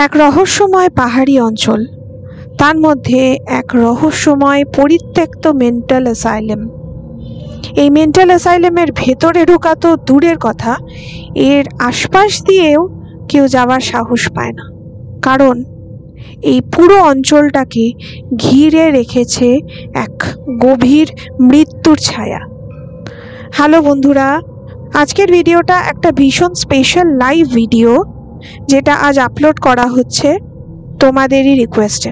এক রহস্যময় পাহাড়ি অঞ্চল, তার মধ্যে এক রহস্যময় পরিত্যক্ত মেন্টাল অ্যাসাইলেম। এই মেন্টাল অ্যাসাইলেমের ভেতরে ঢোকা তো দূরের কথা, এর আশপাশ দিয়েও কেউ যাওয়ার সাহস পায় না, কারণ এই পুরো অঞ্চলটাকে ঘিরে রেখেছে এক গভীর মৃত্যুর ছায়া। হ্যালো বন্ধুরা, আজকের ভিডিওটা একটা ভীষণ স্পেশাল লাইভ ভিডিও, যেটা আজ আপলোড করা হচ্ছে তোমাদেরই রিকোয়েস্টে।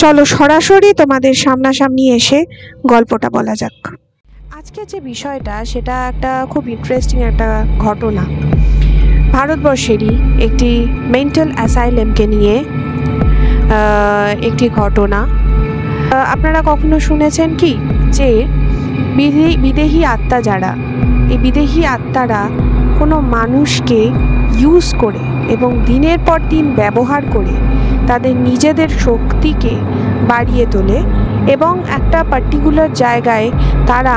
চলো সরাসরি তোমাদের সামনাসামনি এসে গল্পটা বলা যাক। আজকে যে বিষয়টা, সেটা একটা খুব ইন্টারেস্টিং একটা ঘটনা। ভারতবর্ষেরই একটি মেন্টাল অ্যাসাইলেমকে নিয়ে একটি ঘটনা। আপনারা কখনো শুনেছেন কি যে বিদেহী আত্মা যারা, এই বিদেহী আত্মারা কোনো মানুষকে ইউজ করে এবং দিনের পর দিন ব্যবহার করে তাদের নিজেদের শক্তিকে বাড়িয়ে তোলে এবং একটা পার্টিকুলার জায়গায় তারা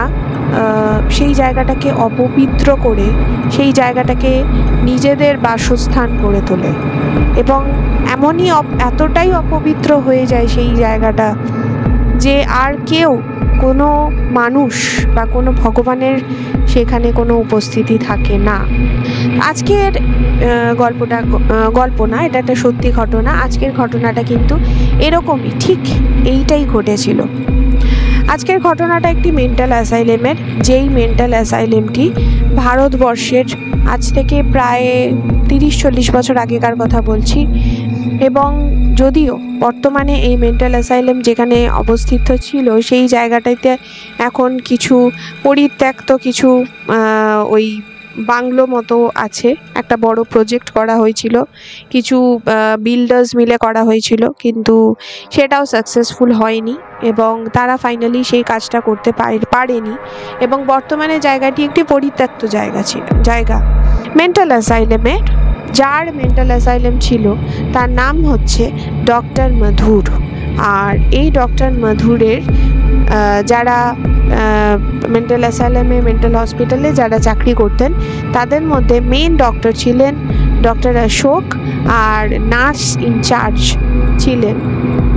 সেই জায়গাটাকে অপবিত্র করে সেই জায়গাটাকে নিজেদের বাসস্থান করে তোলে এবং এমনই এতটাই অপবিত্র হয়ে যায় সেই জায়গাটা যে আর কেউ, কোনো মানুষ বা কোনো ভগবানের সেখানে কোনো উপস্থিতি থাকে না। আজকের গল্প না, এটা একটা সত্যি ঘটনা। আজকের ঘটনাটা কিন্তু এরকমই, ঠিক এইটাই ঘটেছিল। আজকের ঘটনাটা একটি মেন্টাল অ্যাসাইলেমের, যেই মেন্টাল অ্যাসাইলেমটি ভারতবর্ষের আজ থেকে প্রায় 30-40 বছর আগেকার কথা বলছি। এবং যদিও বর্তমানে এই মেন্টাল অ্যাসাইলেম যেখানে অবস্থিত ছিল সেই জায়গাটাতে এখন কিছু পরিত্যক্ত কিছু ওই বাংলো মতো আছে, একটা বড় প্রজেক্ট করা হয়েছিল, কিছু বিল্ডার্স মিলে করা হয়েছিল, কিন্তু সেটাও সাকসেসফুল হয়নি এবং তারা ফাইনালি সেই কাজটা করতে পারেনি এবং বর্তমানে জায়গাটি একটি পরিত্যক্ত জায়গা মেন্টাল অ্যাসাইলেমের। যার মেন্টাল অ্যাসাইলেম ছিল তার নাম হচ্ছে ডক্টর মধুর। আর এই ডক্টর মধুরের যারা মেন্টাল অ্যাসাইলেমে, মেন্টাল হসপিটালে যারা চাকরি করতেন, তাদের মধ্যে মেন ডক্টর ছিলেন ডক্টর অশোক, আর নার্স ইনচার্জ ছিলেন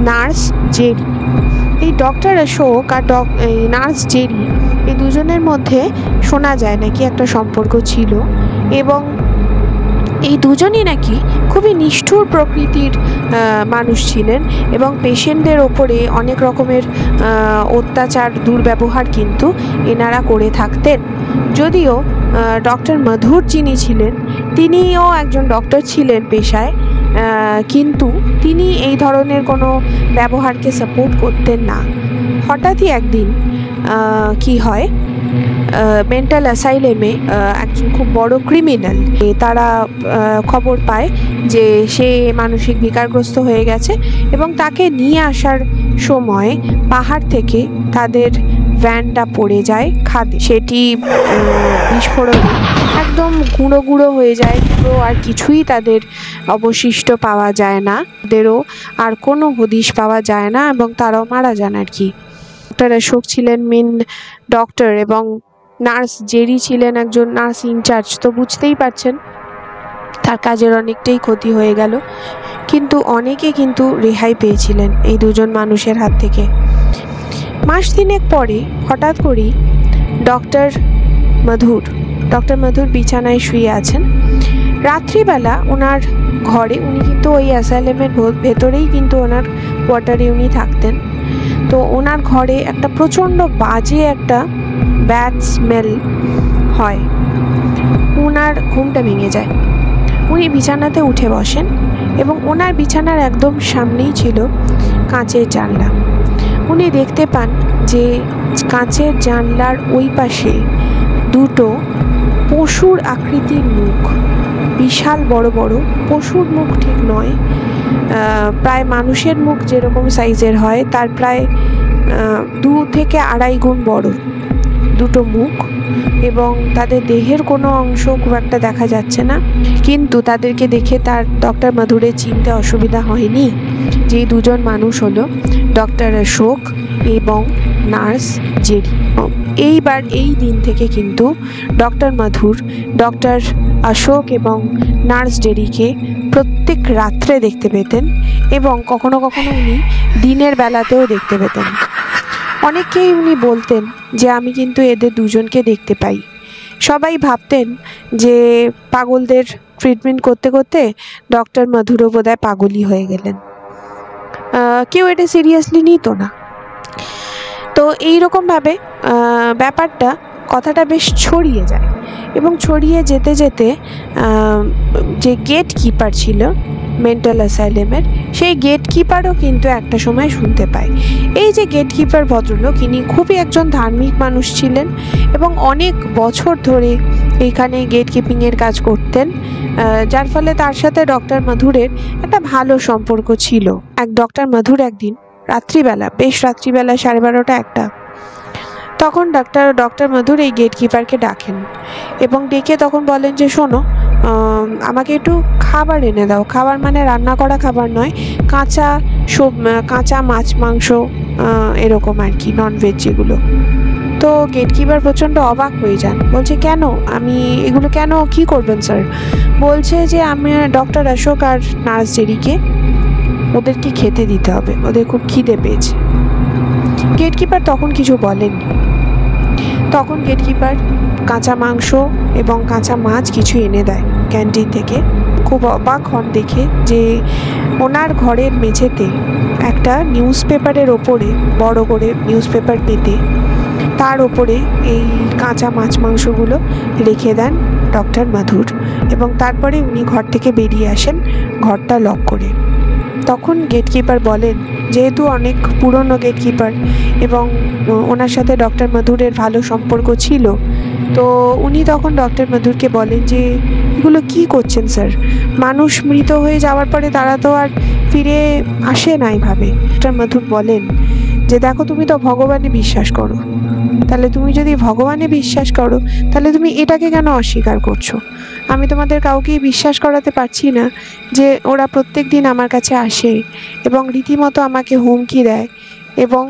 নার্স জেরি। এই ডক্টর অশোক আর নার্স জেরি, এই দুজনের মধ্যে শোনা যায় নাকি একটা সম্পর্ক ছিল এবং এই দুজনই নাকি খুবই নিষ্ঠুর প্রকৃতির মানুষ ছিলেন এবং পেশেন্টদের ওপরে অনেক রকমের অত্যাচার, দুর্ব্যবহার কিন্তু এনারা করে থাকতেন। যদিও ডক্টর মধুর যিনি ছিলেন, তিনিও একজন ডক্টর ছিলেন পেশায়, কিন্তু তিনি এই ধরনের কোনো ব্যবহারকে সাপোর্ট করতেন না। হঠাৎই একদিন কি হয়, মেন্টাল অ্যাসাইলেমে একজন খুব বড় ক্রিমিনাল, তারা খবর পায় যে সে মানসিক বিকারগ্রস্ত হয়ে গেছে এবং তাকে নিয়ে আসার সময় পাহাড় থেকে তাদের ভ্যানটা পড়ে যায় খাদে। সেটি বিস্ফোরণে একদম গুঁড়ো গুঁড়ো হয়ে যায়, পুরো আর কিছুই তাদের অবশিষ্ট পাওয়া যায় না, তাদেরও আর কোনো হদিশ পাওয়া যায় না এবং তারাও মারা যান আর কি। ডক্টর অশোক ছিলেন মেন ডক্টর এবং নার্স জেরি ছিলেন একজন নার্স ইনচার্জ। তো বুঝতেই পারছেন তার কাজের অনেকটাই ক্ষতি হয়ে গেল, কিন্তু অনেকে কিন্তু রেহাই পেয়েছিলেন এই দুজন মানুষের হাত থেকে। মাস তিনেক পরে হঠাৎ করেই ডক্টর মধুর বিছানায় শুয়ে আছেন। রাত্রিবেলা ওনার ঘরে, উনি কিন্তু ওই অ্যাসাইলেমের ভেতরেই কিন্তু ওনার কোয়ার্টারে উনি থাকতেন, তো ওনার ঘরে একটা প্রচণ্ড বাজে একটা ব্যাড স্মেল হয়। ওনার ঘুমটা ভেঙে যায়, উনি বিছানাতে উঠে বসেন এবং ওনার বিছানার একদম সামনেই ছিল কাঁচের জানলা। উনি দেখতে পান যে কাঁচের জানলার ওই পাশে দুটো পশুর আকৃতির মুখ, বিশাল বড় বড় পশুর মুখ ঠিক নয়, প্রায় মানুষের মুখ যেরকম সাইজের হয় তার প্রায় 2 থেকে 2.5 গুণ বড় দুটো মুখ এবং তাদের দেহের কোনো অংশ খুব একটা দেখা যাচ্ছে না, কিন্তু তাদেরকে দেখে তার ডক্টর মধুরের চিনতে অসুবিধা হয়নি যে দুজন মানুষ হলো ডক্টর অশোক এবং নার্স জেরি। এইবার এই দিন থেকে কিন্তু ডক্টর মধুর ডক্টর অশোক এবং নার্স জেরিকে প্রত্যেক অনেক রাত্রে দেখতে পেতেন এবং কখনো কখনো উনি দিনের বেলাতেও দেখতে পেতেন। অনেককেই উনি বলতেন যে আমি কিন্তু এদের দুজনকে দেখতে পাই। সবাই ভাবতেন যে পাগলদের ট্রিটমেন্ট করতে করতে ডক্টর মধুরও বোধহয় পাগলই হয়ে গেলেন। কেউ এটা সিরিয়াসলি নিত না। তো এইরকমভাবে কথাটা বেশ ছড়িয়ে যায় এবং ছড়িয়ে যেতে যেতে যে গেট কিপার ছিল মেন্টাল অ্যাসাইলেমের, সেই গেট কিপারও কিন্তু একটা সময় শুনতে পায়। এই যে গেট কিপার ভদ্রলোক, ইনি খুবই একজন ধার্মিক মানুষ ছিলেন এবং অনেক বছর ধরে এইখানে গেট কিপিংয়ের কাজ করতেন, যার ফলে তার সাথে ডক্টর মধুরের একটা ভালো সম্পর্ক ছিল। ডক্টর মধুর একদিন রাত্রিবেলা, বেশ রাত্রিবেলা 12:30-1টা, তখন ডক্টর মধুর এই গেট কিপারকে ডাকেন এবং ডেকে তখন বলেন যে শোনো, আমাকে একটু খাবার এনে দাও। খাবার মানে রান্না করা খাবার নয়, কাঁচা মাছ মাংস এরকম আর কি, ননভেজ যেগুলো। তো গেট কিপার প্রচণ্ড অবাক হয়ে যান, বলছে কেন, আমি এগুলো কেন, কি করবেন স্যার? বলছে যে আমি ডক্টর অশোক আর নার্স জেরিকে ওদেরকে খেতে দিতে হবে, ওদের খুব খিদে পেয়েছে। গেট কিপার তখন কিছু বলেননি। তখন গেট কিপার কাঁচা মাংস এবং কাঁচা মাছ কিছু এনে দেয় ক্যান্টিন থেকে। খুব অবাক হন দেখে যে ওনার ঘরের মেঝেতে একটা নিউজ পেপারের ওপরে, বড় করে নিউজ পেপার পেতে তার ওপরে এই কাঁচা মাছ মাংসগুলো রেখে দেন ডক্টর মধুর, এবং তারপরে উনি ঘর থেকে বেরিয়ে আসেন ঘরটা লক করে। তখন গেট কিপার বলেন, যেহেতু অনেক পুরনো গেট কিপার এবং ওনার সাথে ডক্টর মধুরের ভালো সম্পর্ক ছিল, তো উনি তখন ডক্টর মধুরকে বলেন যে এগুলো কি করছেন স্যার? মানুষ মৃত হয়ে যাওয়ার পরে তারা তো আর ফিরে আসে না এইভাবে। ডক্টর মধুর বলেন যে দেখো, তুমি তো ভগবানে বিশ্বাস করো, তাহলে তুমি যদি ভগবানে বিশ্বাস করো তাহলে তুমি এটাকে কেন অস্বীকার করছো? আমি তোমাদের কাউকেই বিশ্বাস করাতে পারছি না যে ওরা প্রত্যেক দিন আমার কাছে আসে এবং রীতিমতো আমাকে হুমকি দেয় এবং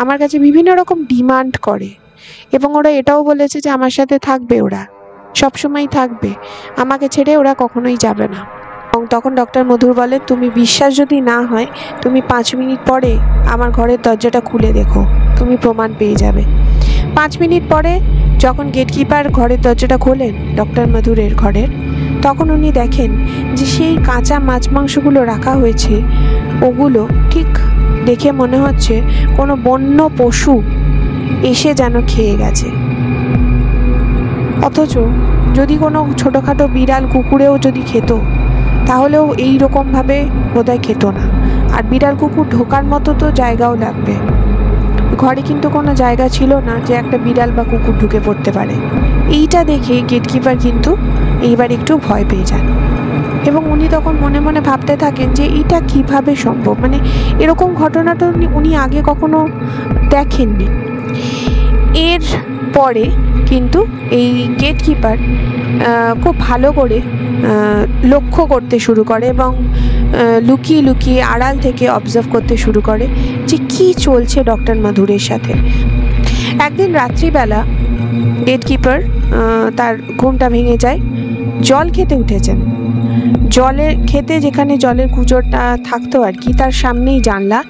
আমার কাছে বিভিন্ন রকম ডিমান্ড করে, এবং ওরা এটাও বলেছে যে আমার সাথে থাকবে, ওরা সবসময় থাকবে, আমাকে ছেড়ে ওরা কখনোই যাবে না। এবং তখন ডক্টর মধুর বলেন, তুমি বিশ্বাস যদি না হয় তুমি 5 মিনিট পরে আমার ঘরের দরজাটা খুলে দেখো, তুমি প্রমাণ পেয়ে যাবে। 5 মিনিট পরে যখন গেট কিপার ঘরের দরজাটা খোলেন ডক্টর মধুরের ঘরের, তখন উনি দেখেন যে সেই কাঁচা মাছ মাংসগুলো রাখা হয়েছে, ওগুলো ঠিক দেখে মনে হচ্ছে কোনো বন্য পশু এসে যেন খেয়ে গেছে। অথচ যদি কোনো ছোটোখাটো বিড়াল কুকুরেও যদি খেত তাহলেও এই রকমভাবে বোধহয় খেত না। আর বিড়াল কুকুর ঢোকার মতো তো জায়গাও লাগবে, ঘরে কিন্তু কোনো জায়গা ছিল না যে একটা বিড়াল বা কুকুর ঢুকে পড়তে পারে। এইটা দেখে গেট কিপার কিন্তু এইবার একটু ভয় পেয়ে যান এবং উনি তখন মনে মনে ভাবতে থাকেন যে এটা কিভাবে সম্ভব, মানে এরকম ঘটনা তো উনি আগে কখনো দেখেননি। এর পরে কিন্তু এই গেট কিপার খুব ভালো করে লক্ষ্য করতে শুরু করে এবং লুকিয়ে লুকিয়ে আড়াল থেকে অবজার্ভ করতে শুরু করে যে কি চলছে ডক্টর মধুরের সাথে। একদিন রাত্রিবেলা গেট কিপার তার ঘুমটা ভেঙে যায়, জল খেতে উঠেছেন। খেতে যেখানে জলের কুচোরটা থাকতো আর কি, তার সামনেই জানলা,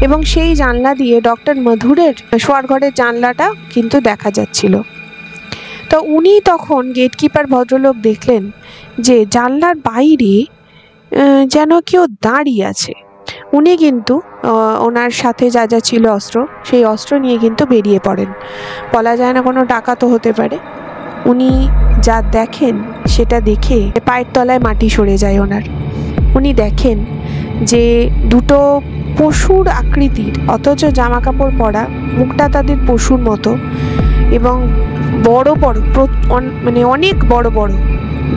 এবং সেই জানলা দিয়ে ডক্টর মধুরের শোয়ার ঘরের জানলাটা কিন্তু দেখা যাচ্ছিল। তো উনি তখন গেট কিপার ভদ্রলোক দেখলেন যে জানলার বাইরে যেন কেউ দাঁড়িয়ে আছে। উনি কিন্তু ওনার সাথে যা যা ছিল অস্ত্র, সেই অস্ত্র নিয়ে কিন্তু বেরিয়ে পড়েন। বলা যায় না কোনো ডাকাতও হতে পারে। উনি যা দেখেন সেটা দেখে পায়ের তলায় মাটি সরে যায় ওনার। উনি দেখেন যে দুটো পশুর আকৃতির, অথচ জামা কাপড় পরা, মুখটা তাদের পশুর মতো এবং বড় বড়, মানে অনেক বড় বড়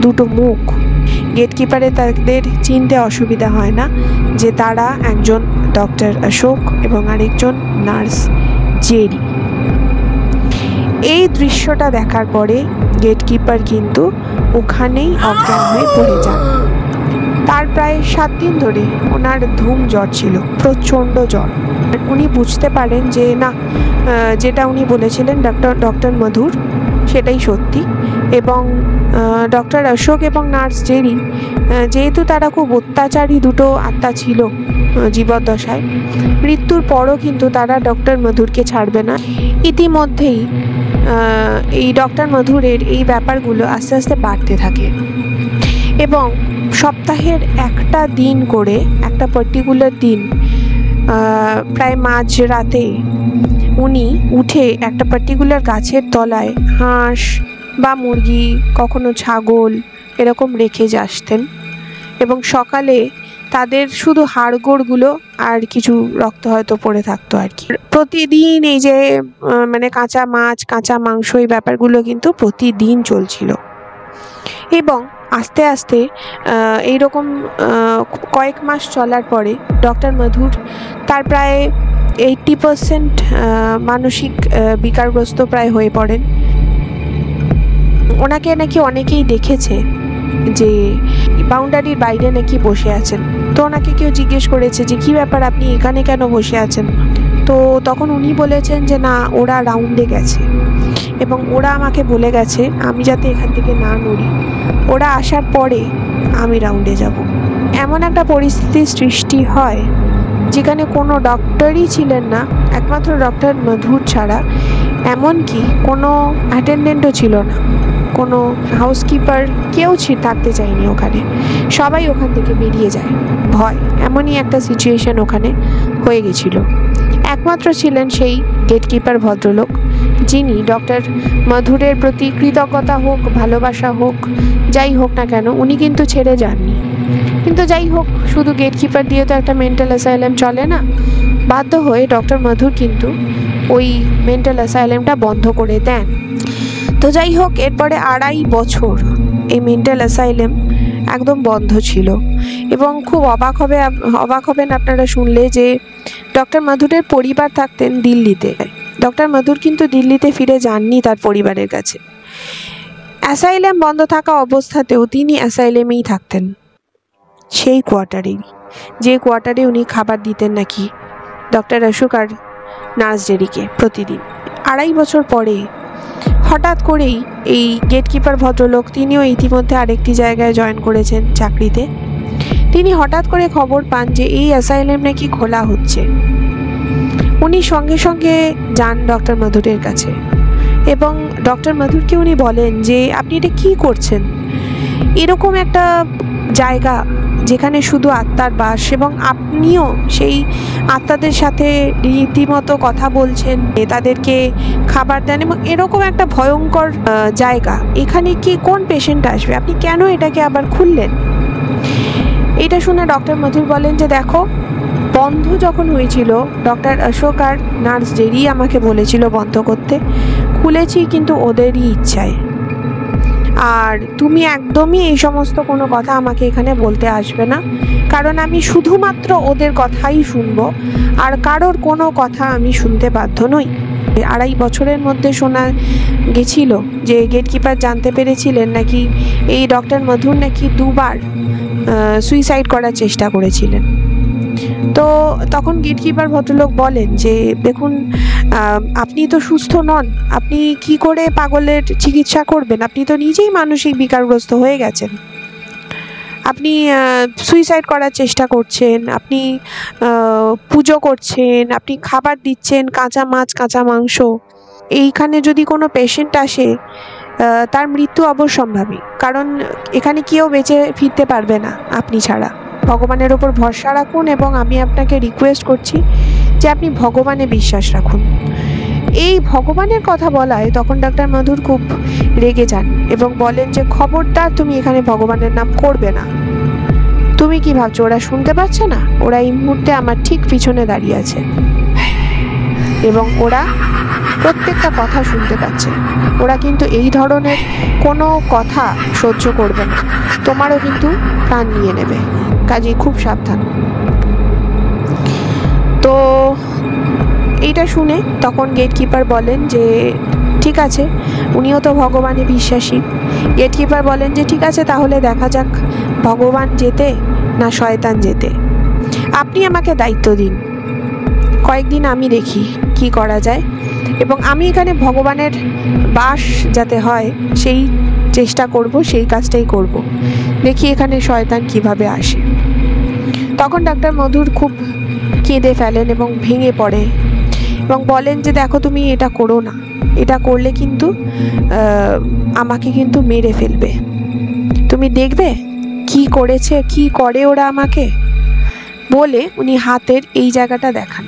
দুটো মুখ। গেট কিপারে তাদের চিনতে অসুবিধা হয় না যে তারা একজন ডক্টর অশোক এবং আরেকজন নার্স জেরি। এই দৃশ্যটা দেখার পরে গেট কিপার কিন্তু ওখানেই অজ্ঞান হয়ে পড়ে যান। তার প্রায় 7 দিন ধরে ওনার ধুম জ্বর ছিল, প্রচণ্ড জ্বর। উনি বুঝতে পারেন যে না, যেটা উনি বলেছিলেন ডক্টর মধুর সেটাই সত্যি। এবং ডক্টর অশোক এবং নার্স জেরি, যেহেতু তারা খুব অত্যাচারী দুটো আত্মা ছিল জীবদ্দশায়, মৃত্যুর পরও কিন্তু তারা ডক্টর মধুরকে ছাড়বে না। ইতিমধ্যেই এই ডক্টর মধুরের এই ব্যাপারগুলো আস্তে আস্তে বাড়তে থাকে এবং সপ্তাহের একটা দিন করে, একটা পার্টিকুলার দিন প্রায় মাঝ রাতে উনি উঠে একটা পার্টিকুলার গাছের তলায় হাঁস বা মুরগি, কখনো ছাগল এরকম রেখে আসতেন এবং সকালে তাদের শুধু হাড়গোড়গুলো আর কিছু রক্ত হয়তো পড়ে থাকতো আর কি। প্রতিদিন এই যে মানে কাঁচা মাছ, কাঁচা মাংস, এই ব্যাপারগুলো কিন্তু প্রতিদিন চলছিল। এবং আস্তে আস্তে এইরকম কয়েক মাস চলার পরে ডক্টর মধুর তার প্রায় 80% মানসিক বিকারগ্রস্ত প্রায় হয়ে পড়েন। ওনাকে নাকি অনেকেই দেখেছে যে বাউন্ডারির বাইরে নাকি বসে আছেন। তো ওনাকে কেউ জিজ্ঞেস করেছে যে কী ব্যাপার, আপনি এখানে কেন বসে আছেন? তো তখন উনি বলেছেন যে না, ওরা রাউন্ডে গেছে এবং ওরা আমাকে বলে গেছে আমি যাতে এখান থেকে না নড়ি, ওরা আসার পরে আমি রাউন্ডে যাব। এমন একটা পরিস্থিতির সৃষ্টি হয় যেখানে কোনো ডক্টরই ছিলেন না, একমাত্র ডক্টর মধুর ছাড়া। এমনকি কোনো অ্যাটেন্ডেন্টও ছিল না, কোনো হাউসকিপার, কেউ থাকতে চায়নি ওখানে। সবাই ওখান থেকে বেরিয়ে যায় ভয়, এমনই একটা সিচুয়েশন ওখানে হয়ে গেছিল। একমাত্র ছিলেন সেই গেটকিপার ভদ্রলোক, যিনি ডক্টর মধুরের প্রতি কৃতজ্ঞতা হোক, ভালোবাসা হোক, যাই হোক না কেন, উনি কিন্তু ছেড়ে যাননি। কিন্তু যাই হোক, শুধু গেটকিপার দিয়ে তো একটা মেন্টাল অ্যাসাইলাম চলে না। বাধ্য হয়ে ডক্টর মধুর কিন্তু ওই মেন্টাল অ্যাসাইলামটা বন্ধ করে দেন। তো যাই হোক, এরপরে 2.5 বছর এই মেন্টাল অ্যাসাইলাম একদম বন্ধ ছিল। এবং খুব অবাক হবেন আপনারা শুনলে যে ডক্টর মধুরের পরিবার থাকতেন দিল্লিতে। ডক্টর মধুর কিন্তু দিল্লিতে ফিরে যাননি তার পরিবারের কাছে। অ্যাসাইলাম বন্ধ থাকা অবস্থাতেও তিনি অ্যাসাইলামেই থাকতেন, সেই কোয়ার্টারেই, যে কোয়ার্টারে উনি খাবার দিতেন নাকি ডক্টর অশোক আর নার্স জেরিকে প্রতিদিন। 2.5 বছর পরে হঠাৎ করেই এই গেটকিপার ভদ্রলোক, তিনিও ইতিমধ্যে আরেকটি জায়গায় জয়েন করেছেন চাকরিতে, তিনি হঠাৎ করে খবর পান যে এই অ্যাসাইলাম নাকি খোলা হচ্ছে। উনি সঙ্গে সঙ্গে যান ডক্টর মধুরের কাছে এবং ডক্টর মধুরকে উনি বলেন যে আপনি এটা কী করছেন? এরকম একটা জায়গা যেখানে শুধু আত্মার বাস, এবং আপনিও সেই আত্মাদের সাথে রীতিমতো কথা বলছেন, তাদেরকে খাবার দেন, এবং এরকম একটা ভয়ঙ্কর জায়গা, এখানে কি কোন পেশেন্ট আসবে? আপনি কেন এটাকে আবার খুললেন? এটা শুনে ডক্টর মধুর বলেন যে দেখো, বন্ধ যখন হয়েছিল ডক্টর অশোক আর নার্স জেরি আমাকে বলেছিল বন্ধ করতে, খুলেছি কিন্তু ওদেরই ইচ্ছায়। আর তুমি একদমই এই সমস্ত কোনো কথা আমাকে এখানে বলতে আসবে না, কারণ আমি শুধুমাত্র ওদের কথাই শুনবো, আর কারোর কোনো কথা আমি শুনতে বাধ্য নই। 2.5 বছরের মধ্যে শোনা গেছিল যে গেটকিপার জানতে পেরেছিলেন নাকি এই ডক্টর মধুর নাকি 2 বার সুইসাইড করার চেষ্টা করেছিলেন। তো তখন গেটকিপার ভদ্রলোক বলেন যে দেখুন, আপনি তো সুস্থ নন, আপনি কি করে পাগলের চিকিৎসা করবেন? আপনি তো নিজেই মানসিক বিকারগ্রস্ত হয়ে গেছেন, আপনি সুইসাইড করার চেষ্টা করছেন, আপনি পুজো করছেন, আপনি খাবার দিচ্ছেন কাঁচা মাছ, কাঁচা মাংস। এইখানে যদি কোনো পেশেন্ট আসে তার মৃত্যু অবশ্যম্ভাবী, কারণ এখানে কেউ বেঁচে ফিরতে পারবে না আপনি ছাড়া। ভগবানের ওপর ভরসা রাখুন এবং আমি আপনাকে রিকোয়েস্ট করছি যে আপনি ভগবানে বিশ্বাস রাখুন। এই ভগবানের কথা বলায় তখন ডক্টর মধুর খুব রেগে যান এবং বলেন যে খবরদার তুমি এখানে ভগবানের নাম করবে না। তুমি কি ভাবছো ওরা শুনতে পাচ্ছে না? ওরা এই মুহূর্তে আমার ঠিক পিছনে দাঁড়িয়ে আছে এবং ওরা প্রত্যেকটা কথা শুনতে পাচ্ছে। ওরা কিন্তু এই ধরনের কোনো কথা সহ্য করবে না, তোমারও কিন্তু প্রাণ নিয়ে নেবে, কাজেই খুব সাবধান। তো এইটা শুনে তখন গেটকিপার বলেন যে ঠিক আছে, উনিও তো ভগবানে বিশ্বাসী। গেটকিপার বলেন যে ঠিক আছে, তাহলে দেখা যাক ভগবান যেতে না শয়তান যেতে। আপনি আমাকে দায়িত্ব দিন, কয়েকদিন আমি দেখি কি করা যায়। এবং আমি এখানে ভগবানের বাস যাতে হয় সেই চেষ্টা করব, সেই কাজটাই করব। দেখি এখানে শয়তান কিভাবে আসে। তখন ডাক্তার মধুর খুব কেঁদে ফেলেন এবং ভেঙে পড়ে এবং বলেন যে দেখো তুমি এটা করো না, এটা করলে কিন্তু আমাকে কিন্তু মেরে ফেলবে। তুমি দেখবে কি করেছে, কি করে ওরা আমাকে। বলে উনি হাতের এই জায়গাটা দেখান,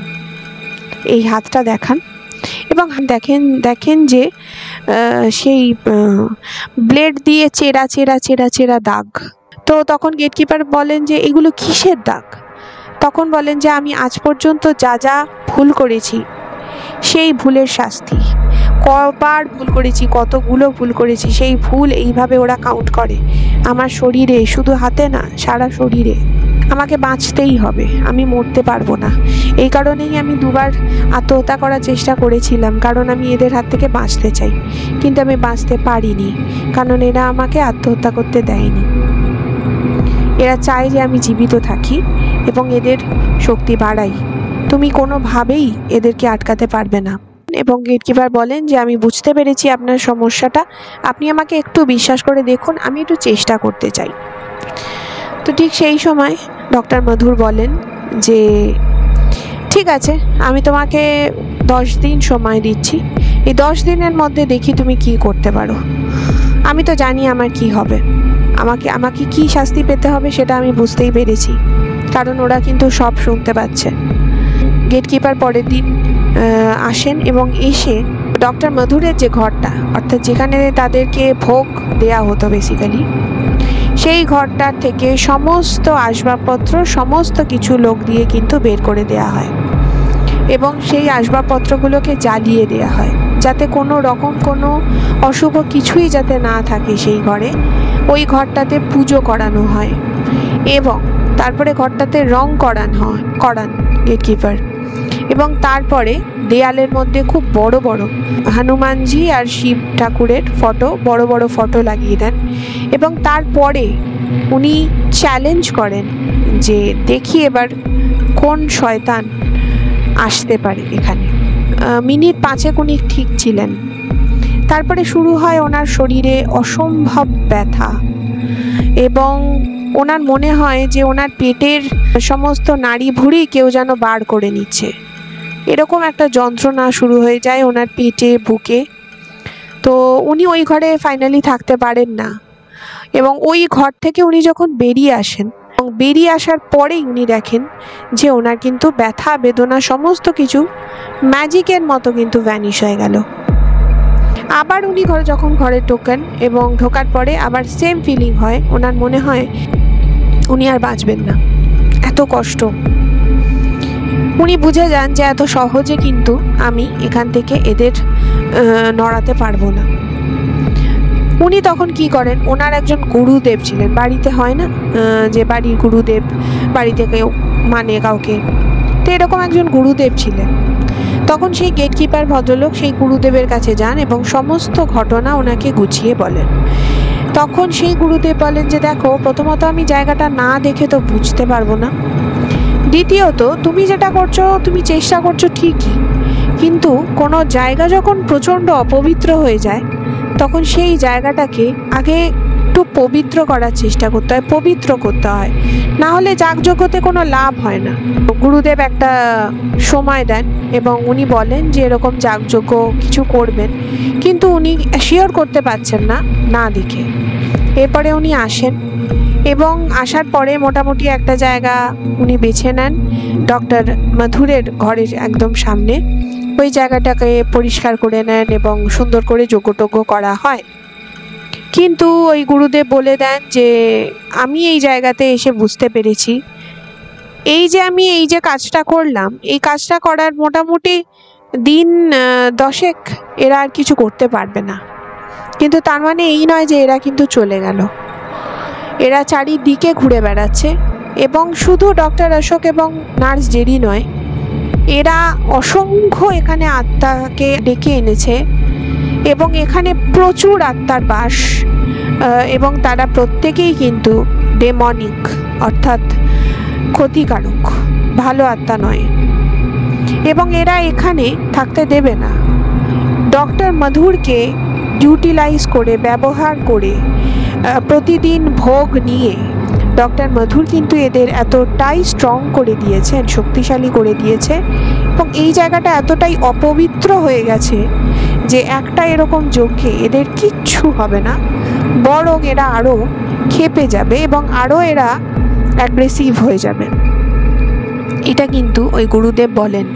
এই হাতটা দেখান এবং দেখেন যে সেই ব্লেড দিয়ে চেরা চেরা চেরা চেরা দাগ। তো তখন গেটকিপার বলেন যে এগুলো কিসের দাগ? তখন বলেন যে আমি আজ পর্যন্ত যা যা ভুল করেছি সেই ভুলের শাস্তি। কবার ভুল করেছি, কতগুলো ভুল করেছি, সেই ভুল এইভাবে ওরা কাউন্ট করে আমার শরীরে, শুধু হাতে না, সারা শরীরে। আমাকে বাঁচতেই হবে, আমি মরতে পারবো না। এই কারণেই আমি দুবার আত্মহত্যা করার চেষ্টা করেছিলাম, কারণ আমি এদের হাত থেকে বাঁচতে চাই, কিন্তু আমি বাঁচতে পারিনি, কারণ এরা আমাকে আত্মহত্যা করতে দেয়নি। এরা চায় যে আমি জীবিত থাকি এবং এদের শক্তি বাড়াই। তুমি কোনোভাবেই এদেরকে আটকাতে পারবে না। এবং গেটকিপার বলেন যে আমি বুঝতে পেরেছি আপনার সমস্যাটা, আপনি আমাকে একটু বিশ্বাস করে দেখুন, আমি একটু চেষ্টা করতে চাই। তো ঠিক সেই সময় ডক্টর মধুর বলেন যে ঠিক আছে, আমি তোমাকে 10 দিন সময় দিচ্ছি, এই 10 দিনের মধ্যে দেখি তুমি কি করতে পারো। আমি তো জানি আমার কি হবে, আমাকে কি শাস্তি পেতে হবে সেটা আমি বুঝতেই পেরেছি, কারণ ওরা কিন্তু সব শুনতে পাচ্ছে। গেটকিপার পরের দিন আসেন এবং এসে ডক্টর মধুরের যে ঘরটা, অর্থাৎ যেখানে তাদেরকে ভোগ দেয়া হতো বেসিক্যালি, সেই ঘরটার থেকে সমস্ত আসবাবপত্র, সমস্ত কিছু লোক দিয়ে কিন্তু বের করে দেয়া হয় এবং সেই আসবাবপত্রগুলোকে জ্বালিয়ে দেয়া হয়, যাতে কোনো রকম কোনো অশুভ কিছুই যাতে না থাকে সেই ঘরে। ওই ঘরটাতে পুজো করানো হয় এবং তারপরে ঘরটাতে রং করান গেটকিপার, এবং তারপরে দেয়ালের মধ্যে খুব বড় বড় হনুমানজি আর শিব ঠাকুরের ফটো, বড় বড় ফটো লাগিয়ে দেন এবং তারপরে উনি চ্যালেঞ্জ করেন যে দেখি এবার কোন শয়তান আসতে পারে এখানে। মিনিট 5 উনি ঠিক ছিলেন। তারপরে শুরু হয় ওনার শরীরে অসম্ভব ব্যথা এবং ওনার মনে হয় যে ওনার পেটের সমস্ত নাড়ি ভুঁড়ি কেউ যেন বার করে নিচ্ছে, এরকম একটা যন্ত্রণা শুরু হয়ে যায় ওনার পেটে, বুকে। তো উনি ওই ঘরে ফাইনালি থাকতে পারেন না এবং ওই ঘর থেকে উনি যখন বেরিয়ে আসেন, এবং বেরিয়ে আসার পরেই উনি দেখেন যে ওনার কিন্তু ব্যথা বেদনা সমস্ত কিছু ম্যাজিকের মতো কিন্তু ভ্যানিশ হয়ে গেল। আবার উনি যখন ঘরে ঢোকেন এবং ঢোকার পরে আবার সেম ফিলিং হয়, ওনার মনে হয় উনি আর বাঁচবেন না, এত কষ্ট। উনি বুঝে যান যে এত সহজে কিন্তু আমি এখান থেকে এদের নড়াতে পারবো না। উনি তখন কি করেন, ওনার একজন গুরুদেব ছিলেন, বাড়িতে হয় না যে বাড়ির গুরুদেব, বাড়িতে কেউ মানে কাউকে, তো এরকম একজন গুরুদেব ছিলেন। তখন সেই গেটকিপার ভদ্রলোক সেই গুরুদেবের কাছে যান এবং সমস্ত ঘটনা ওনাকে গুছিয়ে বলেন। তখন সেই গুরুদেব বলেন যে দেখো, প্রথমত আমি জায়গাটা না দেখে তো বুঝতে পারবো না, দ্বিতীয়ত তুমি যেটা করছো, তুমি চেষ্টা করছো ঠিকই, কিন্তু কোনো জায়গা যখন প্রচণ্ড অপবিত্র হয়ে যায় তখন সেই জায়গাটাকে আগে একটু পবিত্র করার চেষ্টা করতে হয়, পবিত্র করতে হয়, না হলে যাগযজ্ঞতে কোনো লাভ হয় না। গুরুদেব একটা সময় দেন এবং উনি বলেন যে এরকম যাগযজ্ঞ কিছু করবেন, কিন্তু উনি শিওর করতে পারছেন না, না দেখে। এরপরে উনি আসেন এবং আসার পরে মোটামুটি একটা জায়গা উনি বেছে নেন ডক্টর মধুরের ঘরের একদম সামনে। ওই জায়গাটাকে পরিষ্কার করে নেন এবং সুন্দর করে যজ্ঞটজ্ঞ করা হয়। কিন্তু ওই গুরুদেব বলে দেন যে আমি এই জায়গাতে এসে বুঝতে পেরেছি, এই যে আমি এই যে কাজটা করলাম, এই কাজটা করার মোটামুটি দিন 10 এরা আর কিছু করতে পারবে না, কিন্তু তার মানে এই নয় যে এরা কিন্তু চলে গেল। এরা চারিদিকে ঘুরে বেড়াচ্ছে এবং শুধু ডক্টর অশোক এবং নার্স জেরি নয়, এরা অসংখ্য এখানে আত্মাকে ডেকে এনেছে এবং এখানে প্রচুর আত্মার বাস এবং তারা প্রত্যেকেই কিন্তু ডেমনিক, অর্থাৎ ক্ষতিকারক, ভালো আত্মা নয়, এবং এরা এখানে থাকতে দেবে না। ডক্টর মধুরকে ইউটিলাইজ করে, ব্যবহার করে, প্রতিদিন ভোগ নিয়ে ডক্টর মধুর কিন্তু এদের এতটাই স্ট্রং করে দিয়েছেন, শক্তিশালী করে দিয়েছে, এবং এই জায়গাটা এতটাই অপবিত্র হয়ে গেছে যে একটা এরকম যজ্ঞে এদের কিচ্ছু হবে না, বরং এরা আরও ক্ষেপে যাবে এবং আরও এরা অ্যাগ্রেসিভ হয়ে যাবে। এটা কিন্তু ওই গুরুদেব বলেন,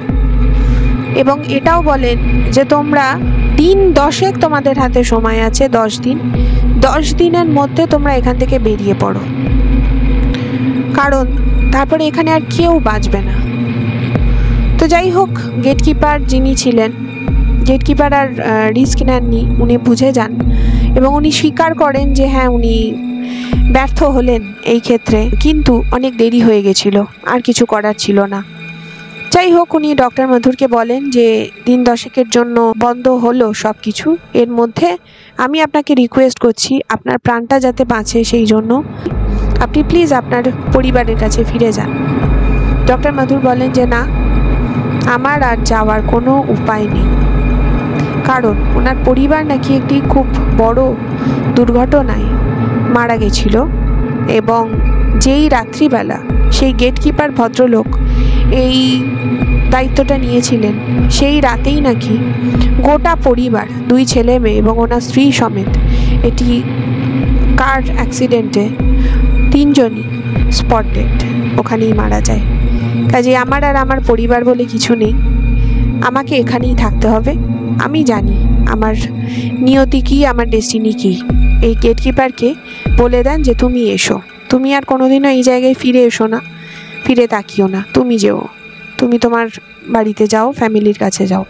এবং এটাও বলেন যে তোমরা দিন 10 তোমাদের হাতে সময় আছে, 10 দিনের মধ্যে তোমরা এখান থেকে বেরিয়ে পড়ো, কারণ তারপরে এখানে আর কেউ বাঁচবে না। তো যাই হোক, গেটকিপার যিনি ছিলেন, গেটকিপার আর রিস্ক নেননি, উনি বুঝে যান এবং উনি স্বীকার করেন যে হ্যাঁ উনি ব্যর্থ হলেন এই ক্ষেত্রে, কিন্তু অনেক দেরি হয়ে গেছিল, আর কিছু করার ছিল না। যাই হোক, উনি ডক্টর মধুরকে বলেন যে দিন 10 জন্য বন্ধ হলো সব কিছু, এর মধ্যে আমি আপনাকে রিকোয়েস্ট করছি আপনার প্রাণটা যাতে বাঁচে সেই জন্য আপনি প্লিজ আপনার পরিবারের কাছে ফিরে যান। ডক্টর মধুর বলেন যে না, আমার আর যাওয়ার কোনো উপায় নেই, কারণ ওনার পরিবার নাকি একটি খুব বড় দুর্ঘটনায় মারা গেছিল, এবং যেই রাত্রিবেলা সেই গেটকিপার ভদ্রলোক এই দায়িত্বটা নিয়েছিলেন, সেই রাতেই নাকি গোটা পরিবার, 2 ছেলে মেয়ে এবং ওনার স্ত্রী সমেত এটি কার অ্যাক্সিডেন্টে 3 জনই স্পট ডেড, ওখানেই মারা যায়। কাজে আমার আর আমার পরিবার বলে কিছু নেই, আমাকে এখানেই থাকতে হবে। আমি জানি আমার নিয়তি কী, আমার ডেস্টিনি কী। এই গেটকিপারকে বলে দেন যে তুমি এসো, তুমি আর কোনোদিনও এই জায়গায় ফিরে এসো না, ফিরে তাকিও না, তুমি যেও, তুমি তোমার বাড়িতে যাও, ফ্যামিলির কাছে যাও।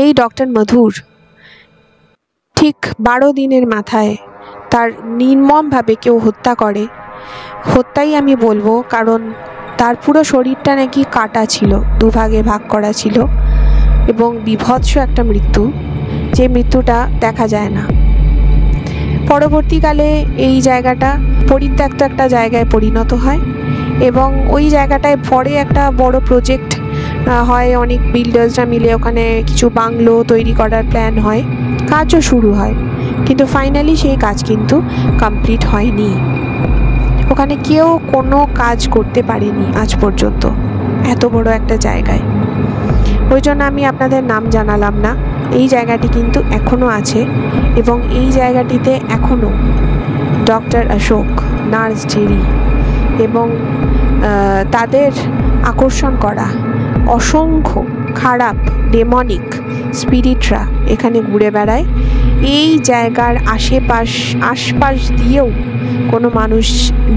এই ডক্টর মধুর ঠিক 12 দিনের মাথায় তার নির্মমভাবে কেউ হত্যা করে, হত্যাই আমি বলবো, কারণ তার পুরো শরীরটা নাকি কাটা ছিল, 2 ভাগে ভাগ করা ছিল, এবং বিভৎস একটা মৃত্যু, যে মৃত্যুটা দেখা যায় না। পরবর্তীকালে এই জায়গাটা পরিত্যক্ত একটা জায়গায় পরিণত হয়, এবং ওই জায়গাটায় পরে একটা বড় প্রজেক্ট হয়, অনেক বিল্ডার্সরা মিলে ওখানে কিছু বাংলো তৈরি করার প্ল্যান হয়, কাজও শুরু হয়, কিন্তু ফাইনালি সেই কাজ কিন্তু কমপ্লিট হয়নি। ওখানে কেউ কোনো কাজ করতে পারেনি আজ পর্যন্ত, এত বড় একটা জায়গায়। ওই জন্য আমি আপনাদের নাম জানালাম না। এই জায়গাটি কিন্তু এখনও আছে, এবং এই জায়গাটিতে এখনও ডক্টর অশোক, নার্স জেরি এবং তাদের আকর্ষণ করা অসংখ্য খারাপ ডেমনিক স্পিরিটরা এখানে ঘুরে বেড়ায়। এই জায়গার আশপাশ দিয়েও কোনো মানুষ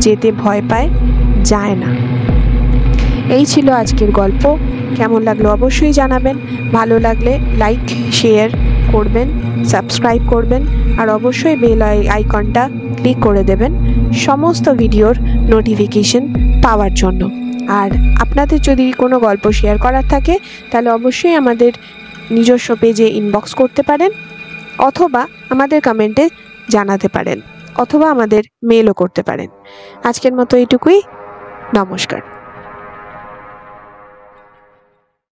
যেতে ভয় পায়, যায় না। এই ছিল আজকের গল্প। কেমন লাগলো অবশ্যই জানাবেন, ভালো লাগলে লাইক শেয়ার করবেন, সাবস্ক্রাইব করবেন, আর অবশ্যই বেল আইকনটা ক্লিক করে দেবেন সমস্ত ভিডিওর নোটিফিকেশন পাওয়ার জন্য। আর আপনাদের যদি কোনো গল্প শেয়ার করার থাকে তাহলে অবশ্যই আমাদের নিজস্ব পেজে ইনবক্স করতে পারেন, অথবা আমাদের কমেন্টে জানাতে পারেন, অথবা আমাদের মেলও করতে পারেন। আজকের মতো এইটুকুই, নমস্কার।